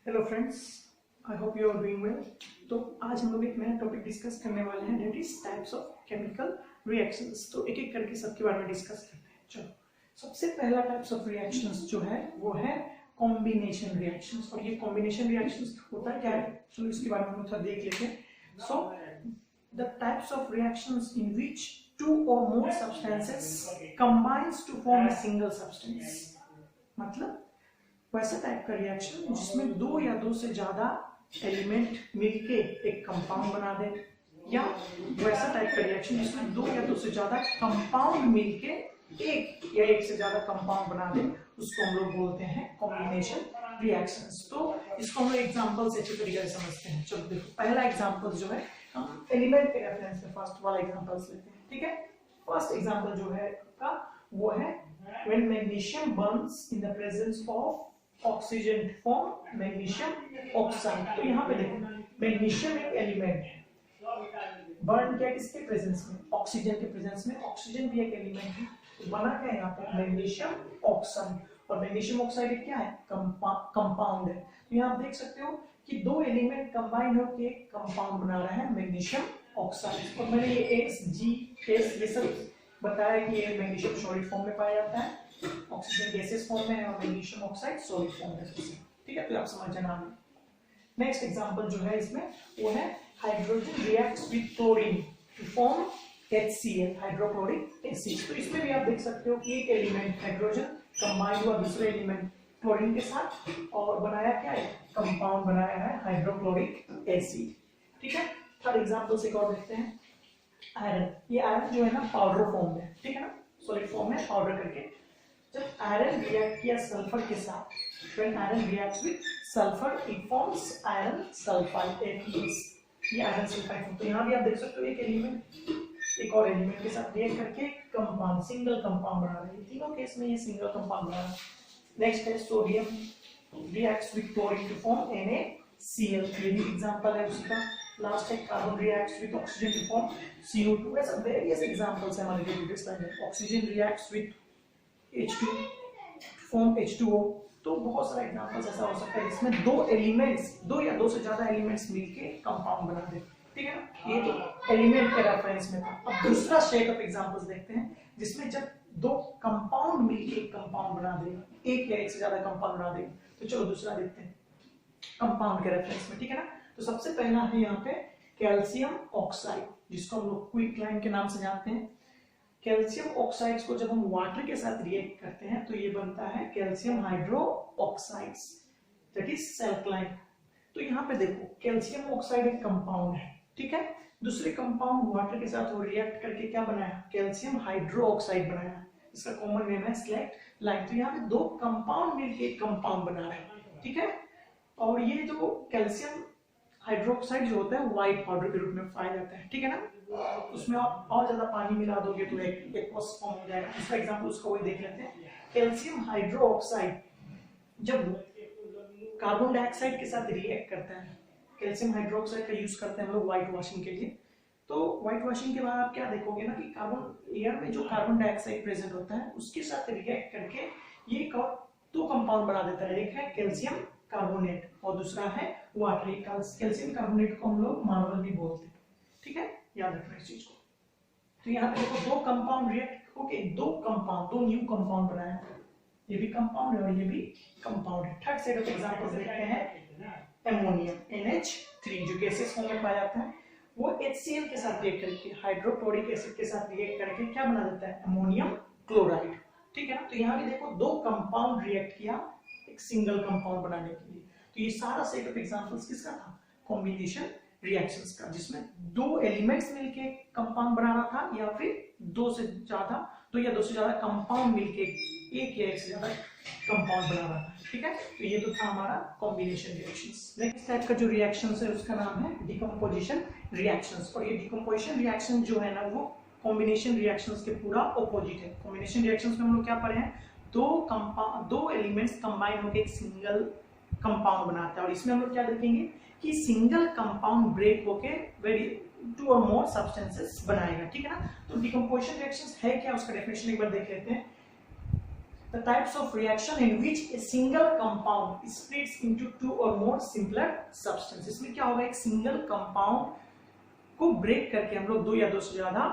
Hello friends, I hope you are doing well. तो आज हम लोग एक नया टॉपिक डिस्कस करने वाले हैं, that is types of chemical reactions. तो एक एक करके सबके बारे में डिस्कस करते हैं। चलो, सबसे पहला टाइप्स ऑफ रिएक्शंस जो है वो है कॉम्बिनेशन रिएक्शंस। और ये कॉम्बिनेशन रिएक्शंस होता है क्या है, चलो इसके बारे में हम थोड़ा देख लेते हैं। So the types of reactions in which two or more substances combines to form a single substance। मतलब वैसा टाइप का रिएक्शन जिसमें दो या दो से ज्यादा एलिमेंट मिलके एक कंपाउंड बना दे, या वैसा टाइप का रिएक्शन जिसमें दो या दो से ज्यादा कंपाउंड मिलके एक या एक से ज्यादा कंपाउंड बना दे, उसको हम लोग बोलते हैं कॉम्बिनेशन रिएक्शंस। तो इसको हम लोग एग्जांपल से अच्छी तरीके से समझते हैं। चलो देखो, पहला एग्जांपल जो है हम एलिमेंट के रेफरेंस में फर्स्ट वाला एग्जांपल्स लेते हैं। ठीक है, फर्स्ट एग्जांपल जो है का वो है when magnesium burns in the presence of oxygen form magnesium oxide. तो यहाँ पे देखो, मैग्नीशियम एक एलिमेंट है, बर्न किया किसके प्रेजेंस में, ऑक्सीजन के प्रेजेंस में। ऑक्सीजन भी एक एलिमेंट है, तो बना क्या यहाँ पे मैग्नीशियम ऑक्साइड। और मैग्नीशियम ऑक्साइड एक क्या है, कंपाउंड है। तो यहाँ आप देख सकते हो कि दो एलिमेंट कंबाइन होकर एक कंपाउंड बना रहा है मैग्नीशियम ऑक्साइड। और मैंने ये एक्स जी एस ये सब बताया कि ये मैग्नीशियम सॉलिड फॉर्म में पाया जाता है, ऑक्सीजन गैसेस फॉर्म में है और मैग्नीशियम ऑक्साइड सॉलिड फॉर्म में। ठीक है, तो आप समझ जाना। नेक्स्ट एग्जांपल जो है इसमें वो है hydrogen reacts with chlorine to form HCl, hydrochloric acid. तो इसमें भी आप देख सकते हो कि एक एलिमेंट हाइड्रोजन कंबाइन हुआ दूसरे एलिमेंट क्लोरीन के साथ और बनाया क्या है, कंपाउंड बनाया है हाइड्रोक्लोरिक एसिड। ठीक है, थर्ड एग्जांपल से एक और देखते हैं, आयरन। ये आयरन जो है ना पाउडर फॉर्म में, ठीक है ना, सॉलिड फॉर्म में पाउडर करके। जब आयरन रिएक्ट किया सल्फर के साथ, when iron reacts with sulfur it forms iron sulfide ATS। ये आयरन सल्फाइड। तो यहाँ भी आप देख सकते हो एक एलिमेंट एक और एलिमेंट के साथ रिएक्ट करके कंपाउंड, सिंगल कंपाउंड बना रहे हैं। तीनों केस में ये सिंगल कंपाउंड बना रहा है। नेक्स्ट है sodium reacts with chlorine to form NaCl। ये भी एग्जांपल है उसका। लास्ट है carbon reacts with oxygen to form CO2। ऐसा वेरियस एग्जांपल्स है हमारे जो वीडियो स्लाइड में। Oxygen reacts with H2 form H2O। तो बहुत सारे एग्जांपल्स ऐसा हो सकता है जिसमें दो एलिमेंट्स, दो या दो से ज्यादा एलिमेंट्स मिलके कंपाउंड बना दे। ठीक है ना, ये तो एलिमेंट के रेफरेंस में था। अब दूसरा सेट ऑफ एग्जांपल्स देखते हैं जिसमें जब दो कंपाउंड मिलके एक कंपाउंड बना दे, एक या एक से ज्यादा कंपाउंड बना दे। तो चलो दूसरा देखते हैं कंपाउंड के रेफरेंस में। ठीक है ना, तो सबसे पहला है यहाँ पे कैल्शियम ऑक्साइड, जिसको हम लोग क्विकलाइन के नाम से जानते हैं। कैल्शियम ऑक्साइड्स को जब हम वाटर के साथ रिएक्ट करते हैं तो ये बनता है calcium hydro oxides, that is sulphide. तो यहाँ पे देखो कैल्शियम ऑक्साइड एक कंपाउंड है, ठीक है। दूसरे कंपाउंड वाटर के साथ वो रिएक्ट करके क्या बनाया, कैल्शियम हाइड्रो ऑक्साइड बनाया। इसका कॉमन नेम है स्लेक्ट लाइन। तो यहाँ पे दो कंपाउंड मिलकर एक कंपाउंड बना रहे हैं, ठीक है। और ये जो कैल्शियम हाइड्रोक्साइड जो होता है व्हाइट पाउडर के रूप में पाया जाता है, ठीक है ना। उसमें और ज्यादा पानी मिला दोगे तो एक एक्वस फॉर्म हो जाएगा। दूसरा एग्जांपल उसका वही देख लेते हैं। कैल्शियम हाइड्रोक्साइड जब कार्बन डाइऑक्साइड के साथ रिएक्ट करता है, कैल्शियम हाइड्रोक्साइड का यूज करते हैं हम लोग व्हाइट वॉशिंग के लिए। तो व्हाइट वॉशिंग के बाद आप क्या देखोगे ना कि कार्बन एयर में जो कार्बन डाइऑक्साइड प्रेजेंट होता है उसके साथ रिएक्ट करके ये दो कंपाउंड बना देता है। एक है कैल्शियम कार्बोनेट और दूसरा है वाटर। कैल्शियम कार्बोनेट को हम लोग मार्बल भी बोलते हैं, ठीक है, याद रखना इस चीज को। तो यहाँ पे देखो दो कंपाउंड रिएक्ट होके दो न्यू कंपाउंड बनाया है। ये भी कंपाउंड है और ये भी कंपाउंड है। थर्ड सेट ऑफ एग्जांपल्स देखते हैं एमोनियम NH3 जो गैसेस फॉर्म में पाया जाता है। वो HCl के साथ रिएक्ट करके हाइड्रोक्लोरिक एसिड के साथ रिएक्ट करके क्या बना देता है, अमोनियम क्लोराइड, ठीक है ना। तो यहाँ भी देखो दो कंपाउंड रिएक्ट किया एक सिंगल कंपाउंड बनाने के लिए। तो ये सारा सेट ऑफ एग्जांपल्स किसका था, कॉम्बिनेशन रिएक्शंस का, जिसमें दो एलिमेंट्स मिलके कंपाउंड बनाना था या फिर दो या दो से ज्यादा कंपाउंड मिलके एक या एक से ज्यादा कंपाउंड बनाना था, ठीक है। तो ये तो था हमारा कॉम्बिनेशन रिएक्शंस। नेक्स्ट टाइप का जो रिएक्शंस है उसका नाम है डिकम्पोजिशन रिएक्शंस। और ये डिकम्पोजिशन रिएक्शन जो है ना वो कॉम्बिनेशन रिएक्शंस के पूरा ऑपोजिट है। कॉम्बिनेशन रिएक्शंस में हम लोग क्या पढ़े हैं, दो एलिमेंट्स कंबाइन होकर एक सिंगल कंपाउंड बनाता है। और इसमें हम लोग क्या देखेंगे कि सिंगल कंपाउंड ब्रेक होके टू और मोर सब्सटेंसेस बनाएगा, ठीक है ना। तो डिकम्पोजिशन रिएक्शंस है क्या, उसका डेफिनेशन एक बार देख लेते हैं। The types of reaction in which a single compound splits into two और मोर सिंपलर सब्सटेंस। इसमें क्या होगा, एक सिंगल कंपाउंड को ब्रेक करके हम लोग दो या दो से ज्यादा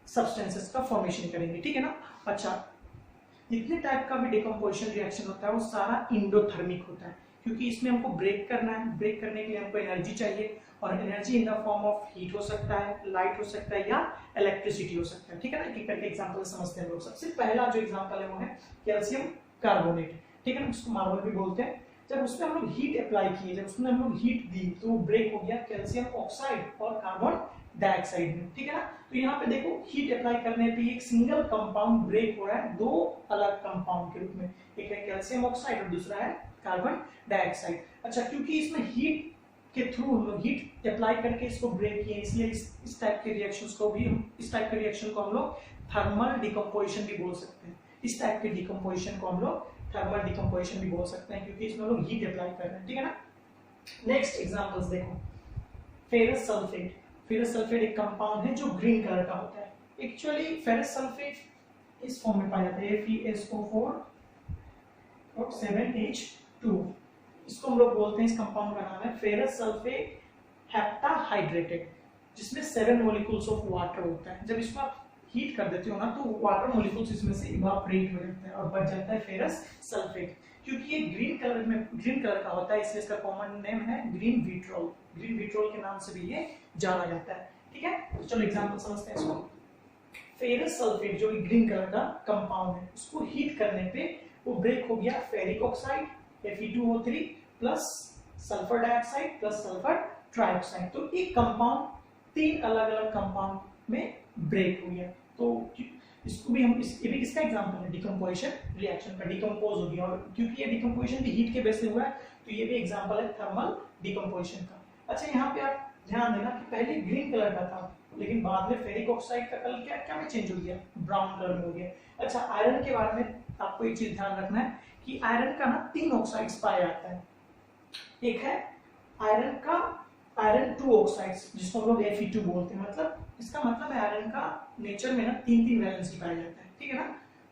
सब्सटेंसेस का फॉर्मेशन करेंगे, ठीक है ना। अच्छा, जितने टाइप का भी डिकम्पोजिशन रिएक्शन होता है वो सारा इंडोथर्मिक होता है, क्योंकि इसमें हमको ब्रेक करना है। ब्रेक करने के लिए हमको एनर्जी चाहिए, और energy in the form of heat हो सकता है, लाइट हो सकता है, या इलेक्ट्रिसिटी हो सकता है, ठीक है ना। एक करके एग्जांपल समझते हैं लोग। सबसे पहला जो एग्जांपल है वो है कैल्शियम कार्बोनेट, ठीक है ना, उसको मार्बल भी बोलते हैं। जब उसमें हम लोग हीट अप्लाई किए, जब उसमें हम लोग हीट दी, तो वो ब्रेक हो गया कैल्शियम ऑक्साइड और कार्बन डाइऑक्साइड में, ठीक है ना। तो यहाँ पे देखो हीट अप्लाई करने पे एक सिंगल कंपाउंड ब्रेक हो रहा है दो अलग कंपाउंड के रूप में, एक है कैल्शियम ऑक्साइड और दूसरा है कार्बन डाइऑक्साइड। अच्छा, क्योंकि इसमें हीट के थ्रू हम लोग हीट अप्लाई करके इसको ब्रेक किए, इसलिए इस टाइप के रिएक्शंस को भी इस टाइप के रिएक्शन को हम लोग थर्मल डिकम्पोजिशन भी बोल सकते हैं। इस टाइप के डिकम्पोजिशन को हम लोग थर्मल डिकम्पोजिशन भी बोल सकते हैं, क्योंकि इसमें हम लोग हीट अप्लाई कर रहे हैं, ठीक है ना। नेक्स्ट एग्जांपल्स देखो, फेरस सल्फेट। फेरस सल्फेट एक कंपाउंड है जो ग्रीन कलर का होता है। एक्चुअली फेरस सल्फेट इस फॉर्म में पाया जाता है, FeSO4 और 7H2। इसको हम लोग बोलते हैं, इस कंपाउंड का नाम है फेरस सल्फेट हेप्टाहाइड्रेटेड, जिसमें 7 मॉलिक्यूल्स ऑफ वाटर होता है। जब इसको आप हीट कर देते हो ना, तो वाटर मॉलिक्यूल्स इसमें से इवापोरेट हो जाता है और बच जाता है फेरस सल्फेट। क्योंकि ये ग्रीन कलर का होता है, इसलिए इसका कॉमन नेम है ग्रीन विट्रोल। ग्रीन विट्रोल के नाम से भी ये जाना जाता है, ठीक है। तो चलो एग्जांपल समझते हैं इसको। फेरस सल्फेट जो ग्रीन कलर का कंपाउंड है, उसको हीट करने पे वो ब्रेक हो गया ferric oxide Fe2O3 plus sulphur dioxide plus sulphur trioxide. तो एक कंपाउंड तीन अलग अलग कंपाउंड में ब्रेक हो गया। तो इसको भी हम ये भी किसका एग्जांपल है, डिकम्पोजिशन रिएक्शन का। डिकम्पोज हो गया, और क्योंकि ये डिकम्पोजिशन भी हीट के बेस पे हुआ है, तो ये भी एग्जांपल है थर्मल डिकम्पोजिशन का। अच्छा, यहाँ पे आप ध्यान देना कि पहले ग्रीन कलर का था, लेकिन बाद में फेरिक ऑक्साइड का कलर क्या में चेंज हो गया, ब्राउन कलर में हो गया। अच्छा, आयरन के बारे में आपको एक चीज ध्यान रखना है कि आयरन का ना 3 ऑक्साइड्स पाया जाता है। एक है आयरन 2 ऑक्साइड्स, जिसको हम लोग Fe2 बोलते हैं। मतलब इसका मतलब है आयरन का नेचर में ना 3 वैलेंसी पाया जाता है, ठीक है ना।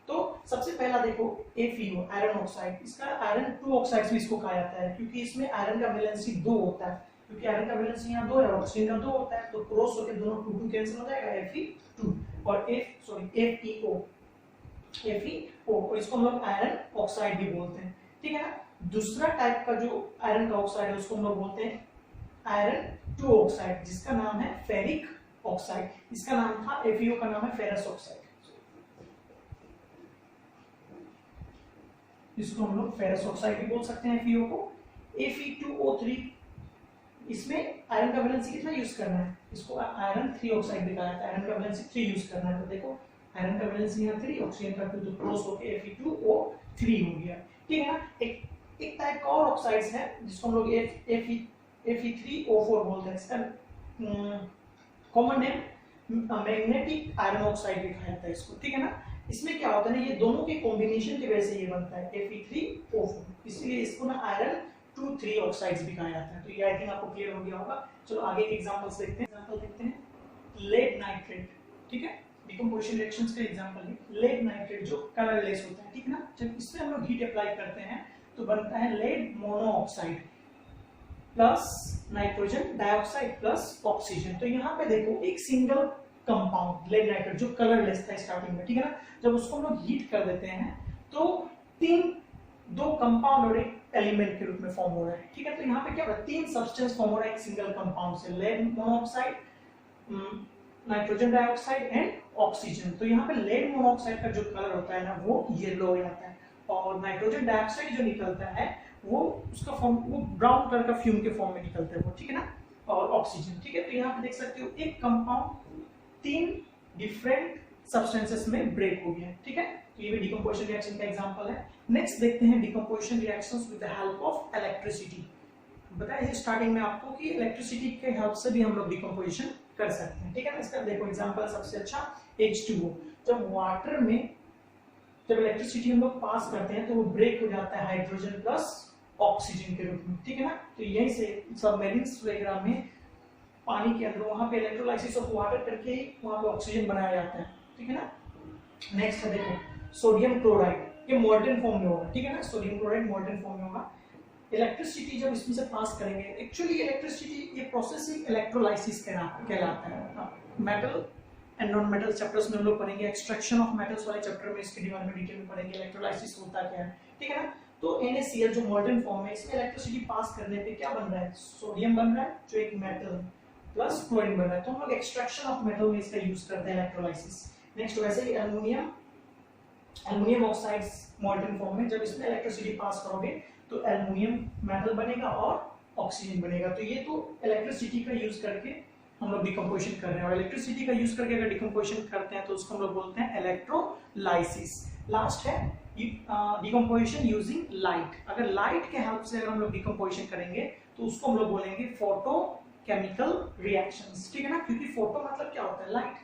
तो सबसे पहला देखो FeO आयरन ऑक्साइड, इसका आयरन 2 ऑक्साइड्स भी इसको कहा जाता है, क्योंकि इसमें आयरन का वैलेंसी 2 होता है। क्योंकि आयरन का वैलेंसी यहाँ 2 है, ऑक्सीजन का 2 होता है, तो क्रॉस होकर दोनों 2 कैंसिल हो जाएगा, Fe2 और FeO, और इसको हम लोग आयरन ऑक्साइड भी बोलते हैं, ठीक है ना। दूसरा टाइप का जो आयरन का ऑक्साइड है, उसको हम लोग बोलते हैं आयरन 2 ऑक्साइड, जिसका नाम है फेरिक ऑक्साइड। इसका नाम था FeO का नाम है फेरस ऑक्साइड, इसको हम लोग फेरस ऑक्साइड भी बोल सकते हैं FeO को। Fe2O3, इसमें आयरन का वैलेंसी कितना यूज करना है, इसको आयरन 3 ऑक्साइड भी कहा जाता है। आयरन का वैलेंसी 3 यूज करना है, तो देखो आयरन का वैलेंसी यहाँ 3, ऑक्सीजन का 2, तो क्रॉस होके Fe2O3 हो गया, ठीक है ना। एक टाइप का और ऑक्साइड्स है जिसको हम लोग Fe3O4 बोलते हैं। इसका common name magnetic iron oxide भी कहा जाता है इसको, ठीक है ना। इसमें क्या होता है ना, ये दोनों के कॉम्बिनेशन की वजह से ये बनता है Fe3O4, इसलिए इसको ना आयरन 2,3 ऑक्साइड्स भी कहा जाता है। तो ये आई थिंक आपको क्लियर हो गया होगा। चलो आगे के एग्जांपल्स देखते हैं। एग्जांपल देखते हैं लेड नाइट्रेट, ठीक है। डिकम्पोजिशन रिएक्शंस का एग्जांपल है लेड नाइट्रेट, जो कलरलेस होता है, ठीक है ना। जब इसमें हम लोग हीट अप्लाई करते हैं तो बनता है lead monoxide plus nitrogen dioxide plus oxygen. तो यहाँ पे देखो एक सिंगल कंपाउंड लेड नाइट्रेट जो कलरलेस था स्टार्टिंग में, ठीक है ना, जब उसको हम लोग हीट कर देते हैं तो दो कंपाउंड और एक एलिमेंट के रूप में फॉर्म हो रहा है, ठीक है। तो यहाँ पे क्या हो रहा है, 3 सब्सटेंस फॉर्म हो रहा है एक सिंगल कंपाउंड से, lead monoxide, nitrogen dioxide and oxygen. तो यहाँ पे लेड मोनोऑक्साइड का जो कलर होता है ना, वो येलो हो जाता है, और नाइट्रोजन डाइऑक्साइड जो निकलता है वो उसका फॉर्म वो ब्राउन कलर का फ्यूम के फॉर्म में निकलता है वो, ठीक है ना। और ऑक्सीजन, ठीक है। तो यहाँ पे देख सकते हो एक कंपाउंड 3 डिफरेंट सब्सटेंसेस में ब्रेक हो गया है, ठीक है। तो ये भी डिकम्पोजिशन रिएक्शन का एग्जांपल है। नेक्स्ट देखते हैं decomposition reactions with the help of electricity. बताया स्टार्टिंग में आपको कि इलेक्ट्रिसिटी के हेल्प से भी हम लोग डिकम्पोजिशन कर सकते हैं, ठीक है ना। इसका देखो एग्जांपल सबसे अच्छा H2O। जब वाटर में जब इलेक्ट्रिसिटी हम लोग पास करते हैं तो वो ब्रेक हो जाता है हाइड्रोजन प्लस ऑक्सीजन के रूप में, ठीक है ना। तो यहीं से सबमरीन्स वगैरह में पानी के अंदर वहां पे इलेक्ट्रोलाइसिस ऑफ वाटर करके वहां पे ऑक्सीजन बनाया जाता है, ठीक है ना। नेक्स्ट है देखो सोडियम क्लोराइड। ये मॉल्टन फॉर्म में होगा, ठीक है ना, सोडियम क्लोराइड मॉल्टन फॉर्म में होगा। इलेक्ट्रिसिटी जब इसमें से पास करेंगे, एक्चुअली इलेक्ट्रिसिटी ये प्रोसेसिंग इलेक्ट्रोलाइसिस कहलाता है। Metal and non metal chapters में हम लोग पढ़ेंगे, एक्सट्रैक्शन ऑफ मेटल्स वाले चैप्टर में इसके बारे में डिटेल में पढ़ेंगे, इलेक्ट्रोलाइसिस होता क्या है, ठीक है ना। तो NaCl जो मॉल्टन फॉर्म है, इसमें इलेक्ट्रिसिटी पास करने पे क्या बन रहा है, सोडियम बन रहा है जो एक मेटल प्लस क्लोरीन बन रहा है, तो हम लोग एक्सट्रैक्शन ऑफ मेटल में इसका यूज करते हैं इलेक्ट्रोलाइसिस। नेक्स्ट वैसे ही एल्युमिनियम ऑक्साइड्स मॉल्टन फॉर्म में जब इसमें इलेक्ट्रिसिटी पास करोगे तो एल्युमिनियम मेटल बनेगा और ऑक्सीजन बनेगा। तो ये तो इलेक्ट्रिसिटी का यूज करके हम लोग डिकम्पोजिशन कर रहे हैं, और इलेक्ट्रिसिटी का यूज करके अगर डिकम्पोजिशन करते हैं तो उसको हम लोग बोलते हैं इलेक्ट्रोलाइसिस। लास्ट है डिकम्पोजिशन यूजिंग लाइट। अगर लाइट के हेल्प से अगर हम लोग डिकम्पोजिशन करेंगे तो उसको हम लोग बोलेंगे फोटोकेमिकल रिएक्शंस, ठीक है ना, क्योंकि फोटो मतलब क्या होता है, लाइट।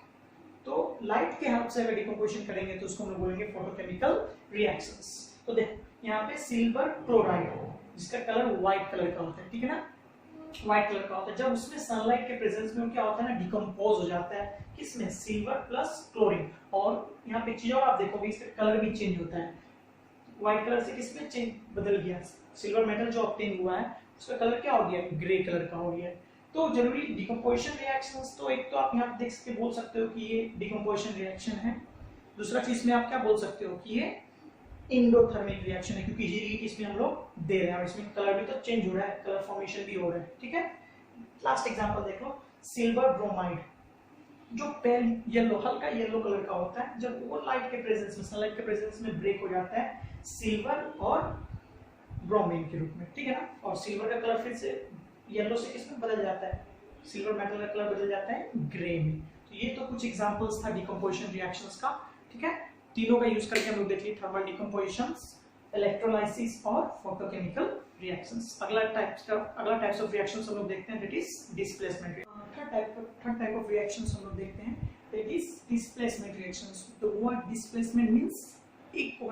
तो लाइट के हेल्प से अगर डिकम्पोजिशन करेंगे तो उसको हम लोग बोलेंगे फोटोकेमिकल रिएक्शंस। तो देखो यहाँ पे सिल्वर क्लोराइड जिसका कलर व्हाइट कलर का होता है, ठीक है ना, व्हाइट कलर का होता है। जब उसमें सनलाइट के प्रेजेंस में क्या होता है ना, डिकम्पोज हो जाता है, किसमें, सिल्वर प्लस क्लोरीन। और यहाँ पे चीज और आप देखोगे इसका कलर भी चेंज होता है, व्हाइट कलर से किसमें चेंज बदल गया, सिल्वर मेटल जो ऑब्टेन हुआ है उसका कलर क्या हो गया, ग्रे कलर का हो गया। तो जरूरी डिकम्पोजिशन रिएक्शंस, तो एक तो आप यहाँ देख के बोल सकते हो कि ये डिकम्पोजिशन रिएक्शन है। दूसरा चीज में आप क्या बोल सकते हो कि ये इंडोथर्मिक रिएक्शन है, क्योंकि हीट इसमें हम लोग दे रहे हैं और इसमें कलर भी तो चेंज हो रहा है, कलर फॉर्मेशन भी हो रहा है, ठीक है। लास्ट एग्जांपल देख लो, सिल्वर ब्रोमाइड जो पेल येलो, हल्का येलो कलर का होता है, जब वो लाइट के प्रेजेंस में, सनलाइट के प्रेजेंस में ब्रेक हो जाता है सिल्वर और ब्रोमीन के रूप में, ठीक है ना। और सिल्वर का कलर फिर से येलो से किसमें बदल जाता है, सिल्वर मेटल का कलर बदल जाता है ग्रे में। तो ये तो कुछ एग्जांपल्स था डिकम्पोजिशन रिएक्शंस का, ठीक है। तीनों का यूज करके हम लोग देख लिए, थर्मल डिकम्पोजिशंस, इलेक्ट्रोलाइसिस और फोटोकेमिकल रिएक्शंस। अगला टाइप्स ऑफ रिएक्शंस हम लोग देखते हैं, that is displacement. Third type of reactions हम लोग देखते हैं, that is displacement reactions. The word displacement means एक को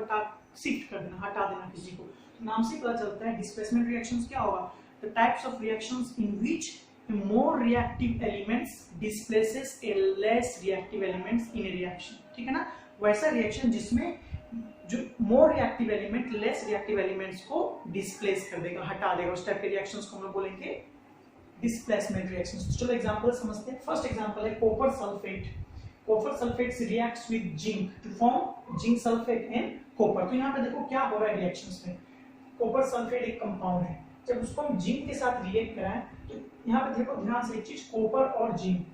शिफ्ट कर देना, हटा देना किसी को। तो नाम से पता चलता है डिस्प्लेसमेंट रिएक्शंस क्या होगा, the types of reactions in which a more reactive elements displaces a less reactive elements in a reaction, ठीक है ना। वैसा रिएक्शन जिसमें जो more reactive element less reactive elements को डिस्प्लेस कर देगा, हटा देगा, उस टाइप के रिएक्शंस को हम लोग बोलेंगे डिस्प्लेसमेंट रिएक्शंस। तो चलो एग्जांपल समझते हैं। फर्स्ट एग्जांपल है copper sulphate. Copper sulphate reacts with zinc to form zinc sulphate and copper. तो यहाँ पे देखो क्या हो रहा है रिएक्शंस में, कॉपर सल्फेट एक कंपाउंड है, जब उसको हम जिंक के साथ रिएक्ट कराएं तो यहाँ पे देखो ध्यान से एक चीज, कॉपर और जिंक,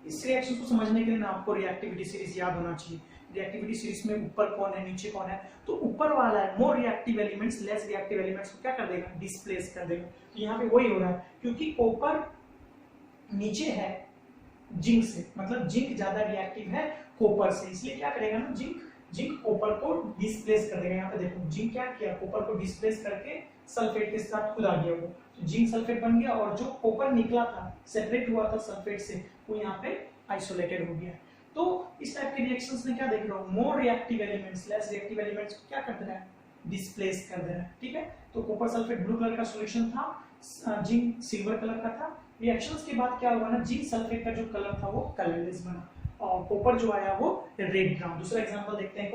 इस रिएक्शन को समझने के लिए ना आपको रिएक्टिविटी सीरीज याद होना चाहिए। रिएक्टिविटी सीरीज में ऊपर कौन है नीचे कौन है, तो ऊपर वाला है more reactive elements less reactive elements को क्या कर देगा, डिस्प्लेस कर देगा। तो यहाँ पे वही हो रहा है, क्योंकि कॉपर नीचे है जिंक से, मतलब जिंक ज्यादा रिएक्टिव है कॉपर से, इसलिए क्या करेगा ना, जिंक कॉपर को डिस्प्लेस कर देगा। यहाँ पे देखो जिंक क्या किया, कॉपर को डिस्प्लेस करके सल्फेट के साथ खुद आ गया वो, तो जिंक सल्फेट बन गया, और जो कॉपर निकला था, सेपरेट हुआ था सल्फेट से, वो यहाँ पे आइसोलेटेड हो गया। तो इस टाइप के रिएक्शंस में क्या देख रहा हूँ, more reactive elements less reactive elements को क्या कर दे रहा है, डिस्प्लेस कर दे रहा है, ठीक है। तो कॉपर सल्फेट ब्लू कलर का सॉल्यूशन था, जिंक सिल्वर कलर का था। रिएक्शंस के बाद क्या हुआ ना, जिंक सल्फेट का जो कलर था वो कलरलेस बना, और कॉपर जो आया वो रेड ब्राउन। दूसरा एग्जांपल देखते हैं,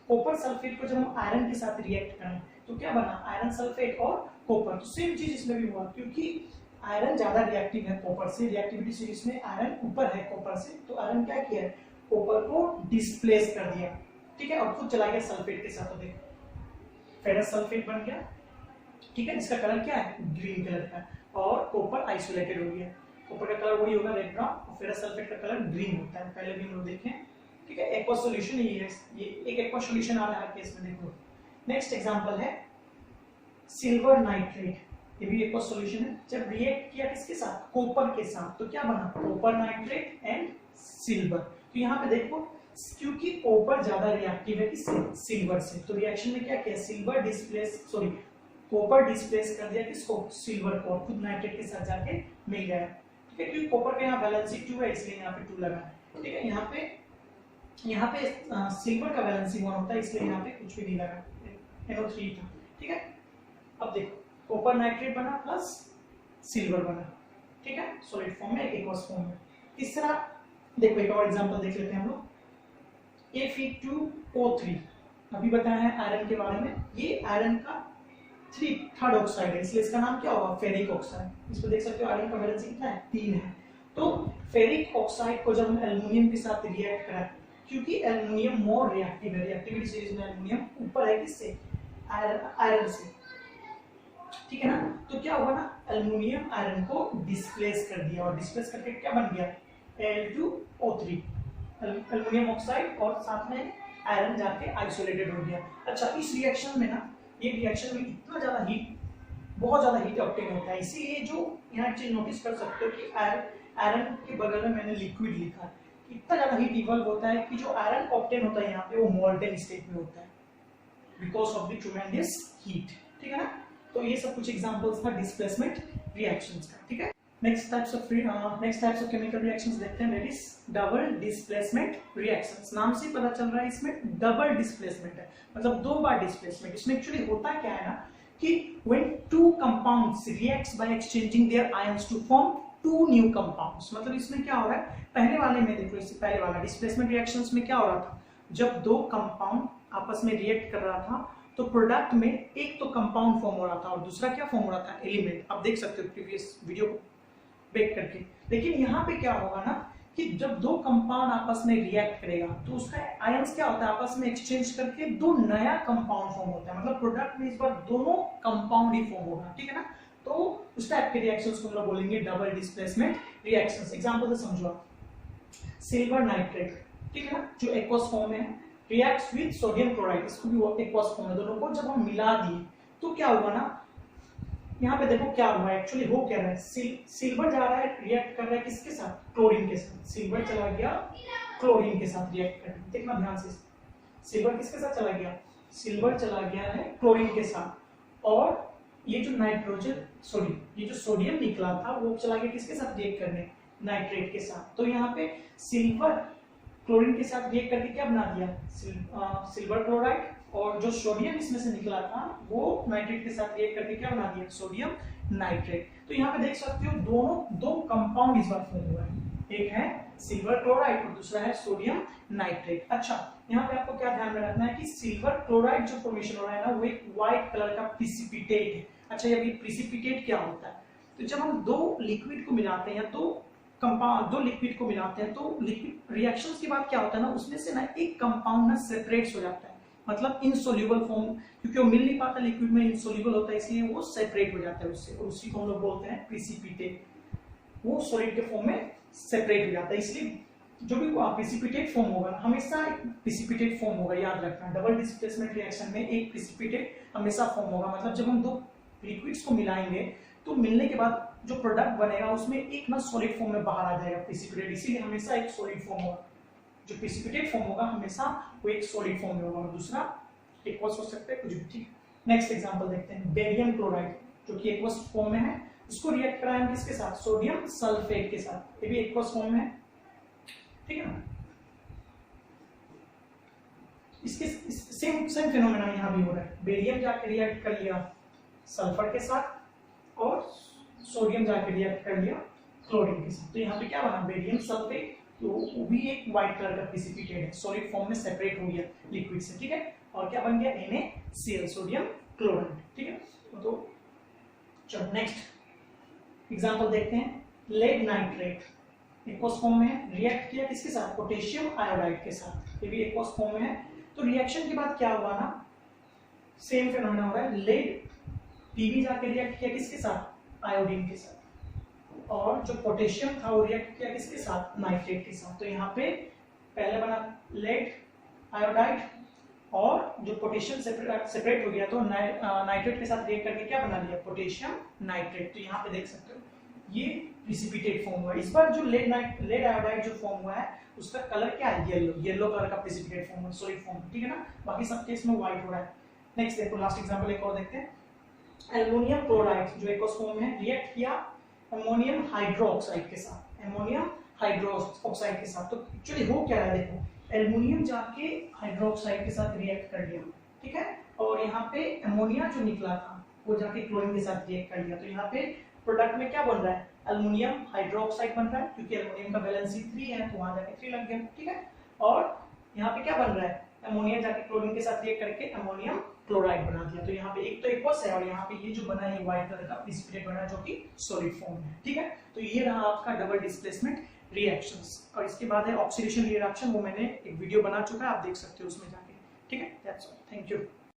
कॉपर सल्फेट को जब हम आयरन के साथ रिएक्ट करें तो क्या बना, आयरन सल्फेट और कॉपर। तो सेम चीज इसमें भी हुआ, क्योंकि आयरन ज्यादा रिएक्टिव है कॉपर से, रिएक्टिविटी सीरीज में आयरन ऊपर है कॉपर से, तो आयरन क्या किया है, कॉपर को डिस्प्लेस कर दिया, ठीक है, और खुद चला गया सल्फेट के साथ। तो देखो फेरस सल्फेट बन गया, ठीक है, जिसका कलर क्या है, ग्रीन कलर का, और कॉपर आइसोलेटेड हो गया। कॉपर का कलर वही होगा रेड ब्राउन, और फेरस सल्फेट का कलर ग्रीन होता है, पहले भी हम लोग देखें, ठीक है। एक्वा सॉल्यूशन ये है, ये एक एक्वा सॉल्यूशन आ रहा है केस में, देखो। नेक्स्ट एग्जांपल है सिल्वर नाइट्रेट, ये भी एक्वा सॉल्यूशन है। जब रिएक्ट किया किसके साथ, कॉपर के साथ, तो क्या बना, कॉपर नाइट्रेट एंड सिल्वर। तो यहाँ पे देखो, क्योंकि कॉपर ज्यादा रिएक्टिव है किससे, सिल्वर से, तो रिएक्शन में क्या किया, silver displace, sorry copper displace कर दिया किसको, सिल्वर को, खुद नाइट्रेट के साथ जाके मिल गया, ठीक है। क्योंकि कॉपर का यहाँ वैलेंसी 2 है, इसलिए यहाँ पे 2 लगा है, ठीक है। यहाँ पे सिल्वर का वैलेंसी 1 होता है, इसलिए यहाँ पे कुछ भी नहीं लगा, NO3 था, ठीक है। अब देखो कॉपर नाइट्रेट बना प्लस सिल्वर बना, ठीक है, सॉलिड फॉर्म में, एक्वस फॉर्म में। तीसरा देखो एक और एग्जांपल देख लेते हैं हम लोग, Fe2O3, अभी बताया है आयरन के बारे में। ये आयरन का थर्ड ऑक्साइड है, इसलिए इसका नाम क्या होगा, फेरिक ऑक्साइड। इसको देख सकते हो आयरन का वैलेंसी कितना है, 3 है। तो फेरिक ऑक्साइड को जब हम एल्युमिनियम के साथ रिएक्ट कराएं, क्योंकि एल्युमिनियम मोर रिएक्टिव है, रिएक्टिविटी सीरीज में एल्युमिनियम ऊपर है किससे, आयरन से, ठीक है ना। तो क्या हुआ ना, एल्युमिनियम आयरन को डिस्प्लेस कर दिया, और डिस्प्लेस करके क्या बन गया, Al2O3, एल्युमिनियम ऑक्साइड, और साथ में आयरन जाके आइसोलेटेड हो गया। अच्छा, इस रिएक्शन में ना, ये रिएक्शन में इतना ज्यादा हीट, बहुत ज्यादा हीट ऑब्टेन होता है, इसीलिए जो यहाँ चीज नोटिस कर सकते हो कि आयरन के बगल में मैंने लिक्विड लिखा है, इतना ज्यादा हीट इवॉल्व होता है कि जो आयरन ऑब्टेन होता है यहाँ पे, वो मोल्टेन स्टेट में होता है बिकॉज ऑफ द ट्रेमेंडस हीट, ठीक है ना। तो ये सब कुछ एग्जांपल्स था डिस्प्लेसमेंट रिएक्शंस का, ठीक है। Next types of chemical reactions देखते हैं, that is double displacement reactions. नाम से पता चल रहा है इसमें डबल डिस्प्लेसमेंट है, मतलब 2 बार डिस्प्लेसमेंट। इसमें एक्चुअली होता क्या है ना कि when two compounds reacts by exchanging their ions to form two new compounds, मतलब इसमें क्या हो रहा है, पहले वाले में देखो, इससे पहले वाला डिस्प्लेसमेंट रिएक्शंस में क्या हो रहा था, जब 2 कंपाउंड आपस में रिएक्ट कर रहा था तो प्रोडक्ट में एक तो कंपाउंड फॉर्म हो रहा था और दूसरा क्या फॉर्म हो रहा था, एलिमेंट। आप देख सकते हो प्रीवियस वीडियो को बेक करके। लेकिन यहाँ पे क्या होगा ना कि जब 2 कंपाउंड आपस में रिएक्ट करेगा तो उसका आयंस क्या होता है, आपस में एक्सचेंज करके 2 नया कंपाउंड फॉर्म होता है, मतलब प्रोडक्ट में इस बार दोनों कंपाउंड ही फॉर्म होगा, ठीक है ना। तो उस टाइप के रिएक्शंस को हम लोग बोलेंगे डबल डिस्प्लेसमेंट रिएक्शंस। एग्जांपल से समझो, सिल्वर नाइट्रेट, ठीक है ना, जो एक्वस फॉर्म में है, रिएक्ट्स विद सोडियम क्लोराइड, इसको भी एक्वस फॉर्म है, दोनों को जब हम मिला दिए तो क्या होगा ना, यहाँ पे देखो क्या हुआ, एक्चुअली हो क्या रहा है, सिल्वर जा रहा है रिएक्ट कर रहा है किसके साथ, क्लोरीन के साथ। सिल्वर चला गया क्लोरीन के साथ रिएक्ट करने, देखना ध्यान से, सिल्वर किसके साथ चला गया, सिल्वर चला गया है क्लोरीन के साथ, और ये जो ये जो सोडियम निकला था वो चला गया किसके साथ रिएक्ट करने, नाइट्रेट के साथ। तो यहाँ पे सिल्वर क्लोरीन के साथ रिएक्ट करके क्या बना दिया, सिल्वर क्लोराइड, और जो सोडियम इसमें से निकला था वो नाइट्रेट के साथ रिएक्ट करके क्या बना दिया, सोडियम नाइट्रेट। तो यहाँ पे देख सकते हो दोनों 2 कंपाउंड इस बार फॉर्म हुआ है, एक है सिल्वर क्लोराइड और दूसरा है सोडियम नाइट्रेट। अच्छा, यहाँ पे आपको क्या ध्यान में रखना है कि सिल्वर क्लोराइड जो फॉर्मेशन हो रहा है ना, वो एक व्हाइट कलर का प्रिसिपिटेट है। अच्छा, ये प्रिसिपिटेट क्या होता है, तो जब हम 2 लिक्विड को मिलाते हैं तो कंपाउंड, 2 लिक्विड को मिलाते हैं तो लिक्विड रिएक्शंस के बाद क्या होता है ना, उसमें से ना एक कंपाउंड ना सेपरेट्स हो जाता है, मतलब इनसोल्यूबल फॉर्म, क्योंकि वो मिल नहीं पाता लिक्विड में, इनसोल्यूबल होता है, इसलिए वो सेपरेट हो जाता है उससे, और उसी को हम लोग बोलते हैं प्रिसिपिटेट। वो सॉलिड के फॉर्म में सेपरेट हो जाता है, इसलिए जो भी प्रिसिपिटेट फॉर्म होगा हमेशा एक प्रिसिपिटेट फॉर्म होगा, याद रखना। डबल डिस्प्लेसमेंट रिएक्शन में एक प्रिसिपिटेट हमेशा फॉर्म होगा, मतलब जब हम 2 लिक्विड्स को मिलाएंगे तो मिलने के बाद जो प्रोडक्ट बनेगा उसमें एक ना सॉलिड फॉर्म में बाहर आ जाएगा प्रिसिपिटेट, इसीलिए हमेशा एक सॉलिड फॉर्म होगा। जो प्रिसिपिटेट फॉर्म होगा हमेशा वो एक सॉलिड फॉर्म में होगा, और दूसरा एक्वस हो सकता है कुछ भी, ठीक। नेक्स्ट एग्जांपल देखते हैं, बेरियम क्लोराइड जो कि एक्वस फॉर्म में है, उसको रिएक्ट कराएं किसके साथ, सोडियम सल्फेट के साथ, ये भी एक्वस फॉर्म में है, ठीक है ना। इसके सेम फिनोमेना यहाँ भी हो रहा है, बेरियम जाके रिएक्ट कर लिया सल्फर के साथ और सोडियम जाके रिएक्ट कर लिया क्लोरीन के साथ, तो यहाँ पे क्या बना, बेरियम सल्फेट, तो वो भी एक व्हाइट कलर का प्रिसिपिटेट है, सॉलिड फॉर्म में सेपरेट हो गया लिक्विड से, ठीक है। और क्या बन गया, NaCl, सोडियम क्लोराइड, ठीक है। तो चलो नेक्स्ट एग्जांपल देखते हैं, लेड नाइट्रेट एक्वस फॉर्म में रिएक्ट किया किसके साथ, पोटेशियम आयोडाइड के साथ, ये भी एक्वस फॉर्म में है। तो रिएक्शन के बाद क्या हुआ ना, सेम फिनोमेना हो रहा है, लेड Pb जाके रिएक्ट किया किसके साथ, आयोडीन के साथ, और जो पोटेशियम था वो रिएक्ट किया किसके साथ, नाइट्रेट के साथ। तो यहाँ पे पहले बना लेड आयोडाइड, और जो पोटेशियम सेपरेट हो गया तो नाइट्रेट के साथ रिएक्ट करके क्या बना दिया, पोटेशियम नाइट्रेट। तो यहाँ पे देख सकते हो ये प्रिसिपिटेट फॉर्म हुआ है। इस बार जो लेड आयोडाइड जो फॉर्म हुआ है उसका कलर क्या है, येलो कलर का प्रिसिपिटेट फॉर्म है, सॉलिड फॉर्म, ठीक है ना। बाकी सब केस में व्हाइट हो रहा है। नेक्स्ट देखो, लास्ट एग्जांपल एक और देखते हैं, एल्युमिनियम क्लोराइड जो एक्वस फॉर्म में रिएक्ट किया अमोनियम हाइड्रोक्साइड के साथ, अमोनियम हाइड्रोक्साइड के साथ। तो एक्चुअली हो क्या है, देखो एल्युमिनियम जाके हाइड्रोक्साइड के साथ रिएक्ट कर लिया, ठीक है, और यहाँ पे अमोनिया जो निकला था वो जाके क्लोरीन के साथ रिएक्ट कर लिया। तो यहाँ पे प्रोडक्ट में क्या बन रहा है, एल्युमिनियम हाइड्रोक्साइड बन रहा है, क्योंकि एल्युमिनियम का वैलेंसी 3 है तो वहां जाके 3 लग गया, ठीक है। और यहाँ पे क्या बन रहा है, अमोनिया जाके क्लोरीन के साथ रिएक्ट करके अमोनियम क्लोराइड बना दिया। तो यहाँ पे एक तो एक्वस है और यहाँ पे ये जो बना है व्हाइट कलर का प्रेसिपिटेट बना है जो कि सॉलिड फॉर्म है। ठीक है, तो ये रहा आपका डबल डिस्प्लेसमेंट रिएक्शंस। और इसके बाद है ऑक्सीडेशन रिएक्शन, वो मैंने एक वीडियो बना चुका है, आप देख सकते हो उसमें जाके। ठीक है, दैट्स ऑल, थैंक यू।